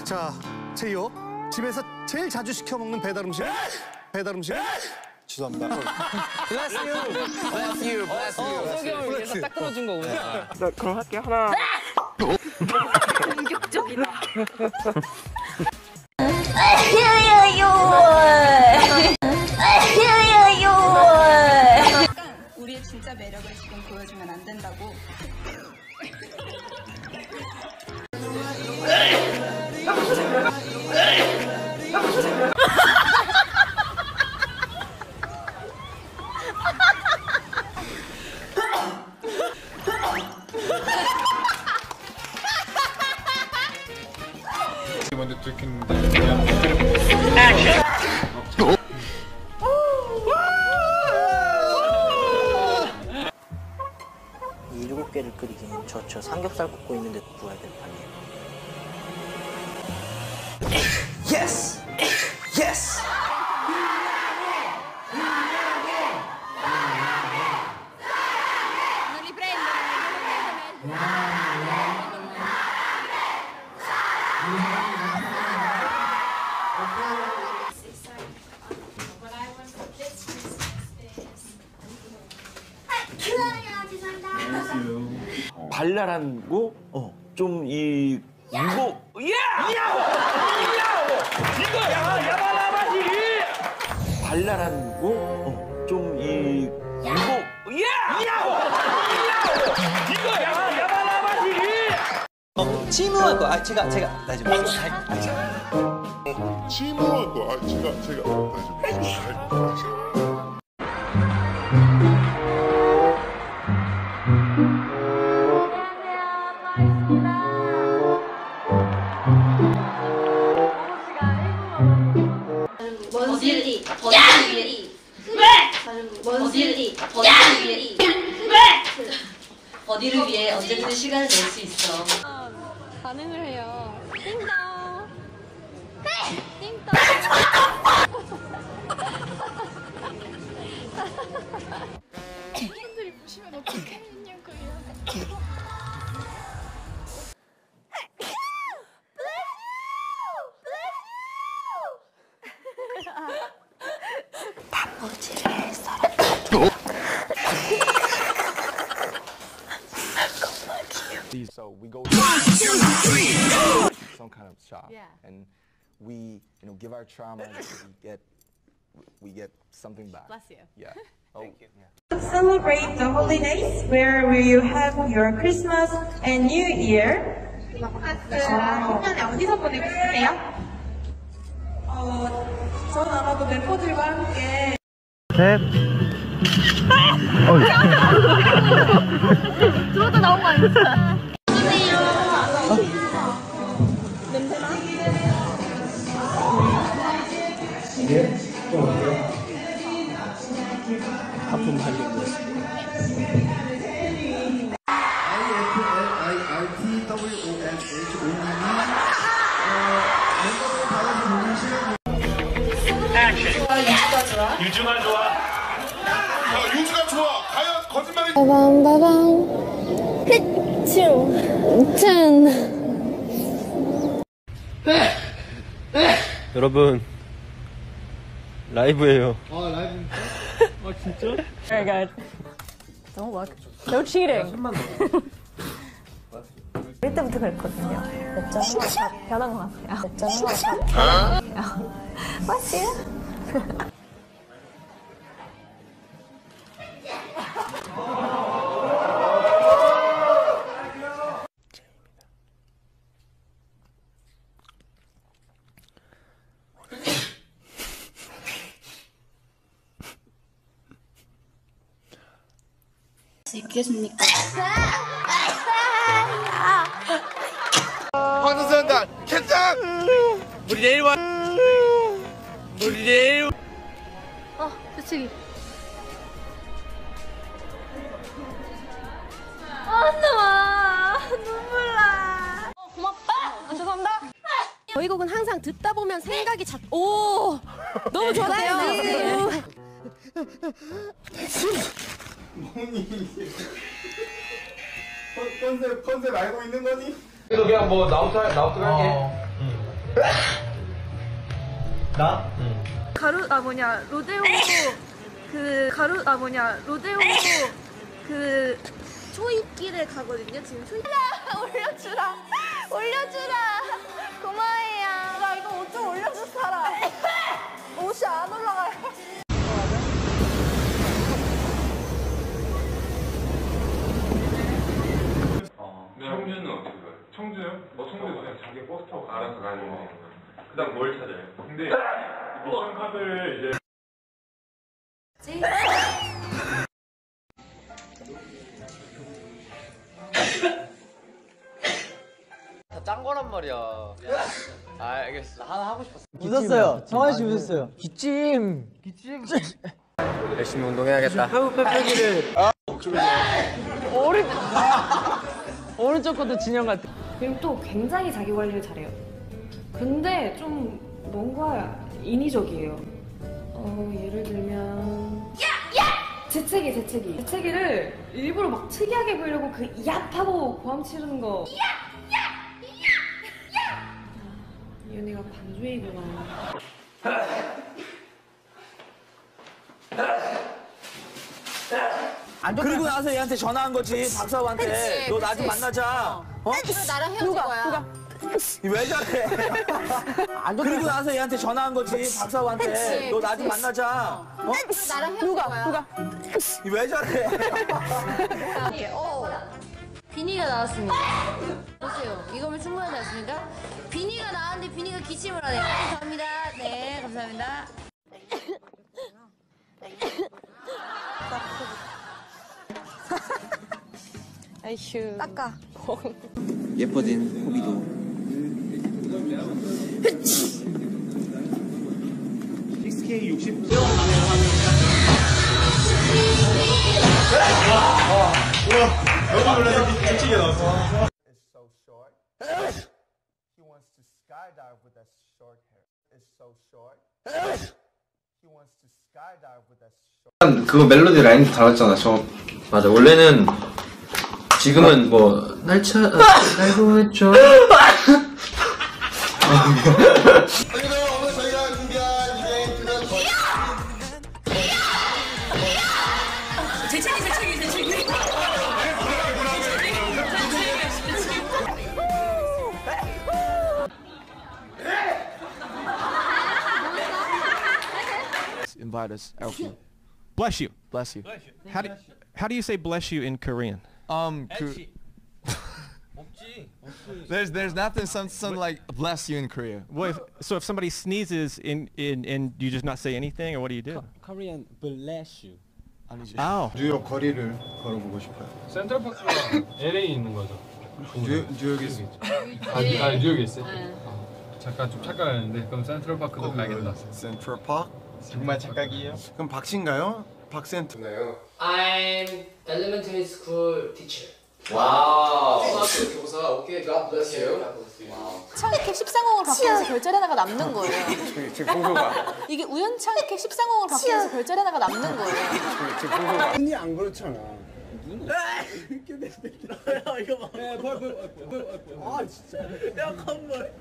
자, 제이홉. 집에서 제일 자주 시켜 먹는 배달 음식. 배달 음식. 죄송합니다. Bless you. Bless you. Bless you. 석이 형을 위해서 딱 끌어준 거구나. 나 그럼 할게. 하나. 공격적이다. 약간 우리의 진짜 매력을 지금 보여주면 안 된다고. 먼저 들켰는데. 이 7개를 끓이기엔 저 삼겹살 굽고 있는데 구워야 될 판이에요. Yes! Yes! 발랄한 거? 좀 이 무거 이거야! 야바라바지! 발랄한 거? 좀 이 무거 이거야! 야바라바지! 치무하고 제가 나중에 치무하고 제가 어디를 어디를 위해 언제든 시간을 낼 수 있어. 반응을 해요. 띵동. 띵동. 사람들이 보시면 어떻게 했냐고요. 단무지를 썰어. So we go some kind of shop, and we, give our trauma. We get something back. Bless you. Yeah. Thank you. Yeah. Celebrate the holidays where you have your Christmas and New Year. 신년에 어디서 보내고 싶으세요? 저는 아마도 멤버들과 함께. 셋. 들어도 나온 거 아니야? 냄새나? 예? 좀 어때요? 하품 하려고 했습니다. 유주가 좋아. 유주가 좋아. 과연 거짓말이. 빠밤. 짠. 여러분 라이브예요. 라이브입니까? 진짜? Very good. Don't look. No cheating. 어릴 때부터 그랬거든요. 몇 점은 다 변한 것 같아요. 몇 점은 다 변한 것 같아요. 맞지? 있겠습니까? 황선수한다. 캔장. 우리 내일 와. 우리 내일. 솔직히. 나와. 눈물 나. 고맙다. 죄송합니다. 저희 곡은 항상 듣다 보면 생각이 오! 너무 좋아요. 컨셉 알고 있는 거니? 그래도 그냥 뭐 나우트 할게. 나? 그 초입길에 가거든요. 지금 초입. 올려주라. 고마워요. 나 이거 옷 좀 올려줄 사람. 옷이 안 올라가요. 청주는 어디 가요? 청주요? 청주 그냥 자기 버스 타고 알아서 가요. 그다음 뭘 찾아요? 근데 미션 카드를 이제 짠 거란 말이야. 알겠어. 나 하나 하고 싶었어. 웃었어요. 정환 씨 웃었어요. 기침. 열심히 운동해야겠다. 오른쪽 것도 진영 같아. 그리고 또 굉장히 자기 관리를 잘해요. 근데 좀 뭔가 인위적이에요. 예를 들면 재채기를 일부러 막 특이하게 보이려고 그 얍하고 고함 치르는 거. 이은이가 관주이구나. 그리고 나서 얘한테 전화한 거지. 박사한테. 너 나 좀 만나자. 나랑 헤어질 거야. 왜 저래? 그리고 나서 얘한테 전화한 거지. 박사한테. 너 나 좀 만나자. 나랑 헤어질 거야. 왜 저래? 비니가 나왔습니다. 보세요. 이거면 충분하지 않습니까? 비니가 나왔는데 비니가 기침을 하네요. 감사합니다. 네, 감사합니다. 아이슈. 닦아. 예뻐진 호비도. It's so short. He wants to skydive with that short hair. It's so short. He wants to skydive with that short. 그거 멜로디 라인도 달랐잖아. 맞아. 원래는 지금은 뭐 날고 했죠. 오늘 저희가 준비한 이벤트는 Invite us, Alfie. Bless you. Bless you. How do you say bless you in Korean? There's nothing some like bless you in Korea. Well, so if somebody sneezes and you just not say anything, or what do you do? Korean bless you. Oh. 뉴욕 거리를 걸어보고 싶어요. 센트럴파크가 LA에 있는 거죠? 뉴욕에 있어. 뉴욕에 있어요? 잠깐 좀 착각했는데 그럼 센트럴파크도 가야겠다. 센트럴파크? 정말 착각이에요? 그럼 박씨인가요? 박센트. I'm elementary school teacher. 와우. 초등학교 교사. 오케이. God bless you. 우연찮게 13공을 바꾸면서 별자리 하나가 남는 거예요. 지금 공소가. 이게 우연찮게 13공을 바꾸면서 별자리 하나가 남는 거예요. 지금 공소가. 언니 안 그렇잖아. 이거 봐. 아 진짜. 야 컴볼.